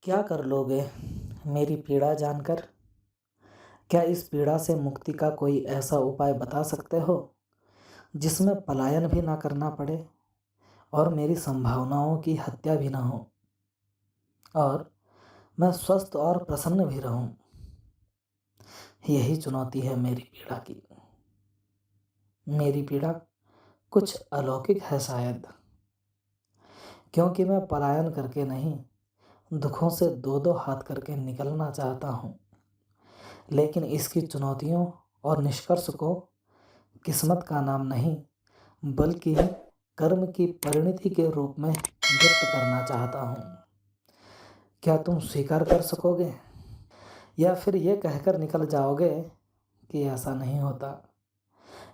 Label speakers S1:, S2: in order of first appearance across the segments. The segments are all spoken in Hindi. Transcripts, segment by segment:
S1: क्या कर लोगे मेरी पीड़ा जानकर? क्या इस पीड़ा से मुक्ति का कोई ऐसा उपाय बता सकते हो जिसमें पलायन भी ना करना पड़े और मेरी संभावनाओं की हत्या भी ना हो और मैं स्वस्थ और प्रसन्न भी रहूं? यही चुनौती है मेरी पीड़ा की। मेरी पीड़ा कुछ अलौकिक है शायद, क्योंकि मैं पलायन करके नहीं, दुखों से दो दो हाथ करके निकलना चाहता हूँ। लेकिन इसकी चुनौतियों और निष्कर्ष को किस्मत का नाम नहीं, बल्कि कर्म की परिणति के रूप में व्यक्त करना चाहता हूँ। क्या तुम स्वीकार कर सकोगे, या फिर ये कहकर निकल जाओगे कि ऐसा नहीं होता,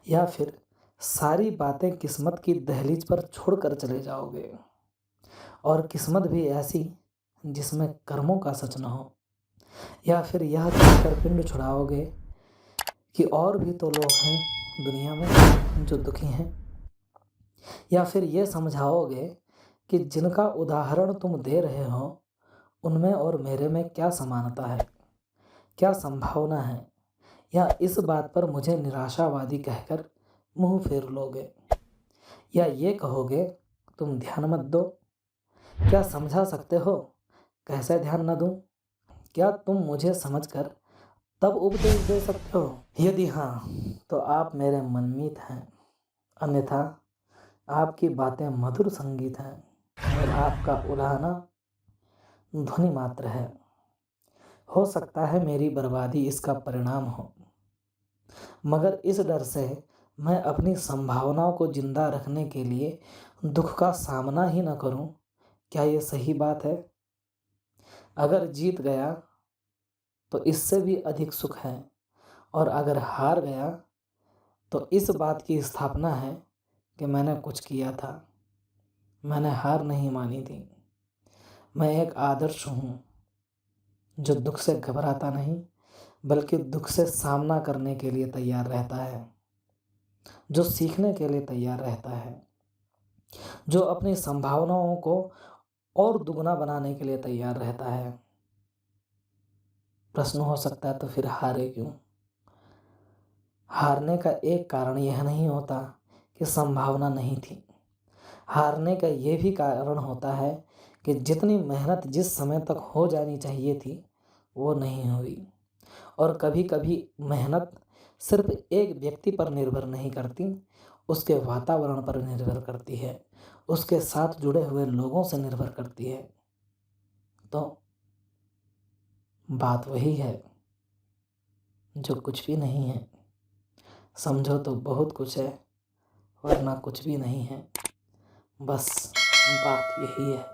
S1: या फिर सारी बातें किस्मत की दहलीज पर छोड़कर चले जाओगे, और किस्मत भी ऐसी जिसमें कर्मों का सच न हो, या फिर यह कहकर पिंड छुड़ाओगे कि और भी तो लोग हैं दुनिया में जो दुखी हैं, या फिर ये समझाओगे कि जिनका उदाहरण तुम दे रहे हो उनमें और मेरे में क्या समानता है, क्या संभावना है, या इस बात पर मुझे निराशावादी कहकर मुंह फेर लोगे, या ये कहोगे तुम ध्यान मत दो। क्या समझा सकते हो कैसे ध्यान न दूं? क्या तुम मुझे समझकर तब उपदेश दे सकते हो? यदि हाँ, तो आप मेरे मनमीत हैं, अन्यथा आपकी बातें मधुर संगीत हैं और आपका उलाहना ध्वनि मात्र है। हो सकता है मेरी बर्बादी इसका परिणाम हो, मगर इस डर से मैं अपनी संभावनाओं को जिंदा रखने के लिए दुख का सामना ही न करूं, क्या ये सही बात है? अगर जीत गया तो इससे भी अधिक सुख है, और अगर हार गया तो इस बात की स्थापना है कि मैंने कुछ किया था, मैंने हार नहीं मानी थी। मैं एक आदर्श हूँ जो दुख से घबराता नहीं, बल्कि दुख से सामना करने के लिए तैयार रहता है, जो सीखने के लिए तैयार रहता है, जो अपनी संभावनाओं को और दुगना बनाने के लिए तैयार रहता है। प्रश्न हो सकता है तो फिर हारे क्यों? हारने का एक कारण यह नहीं होता कि संभावना नहीं थी। हारने का ये भी कारण होता है कि जितनी मेहनत जिस समय तक हो जानी चाहिए थी वो नहीं हुई। और कभी कभी मेहनत सिर्फ एक व्यक्ति पर निर्भर नहीं करती, उसके वातावरण पर निर्भर करती है, उसके साथ जुड़े हुए लोगों से निर्भर करती है। तो बात वही है जो कुछ भी नहीं है। समझो तो बहुत कुछ है, वरना कुछ भी नहीं है। बस बात यही है।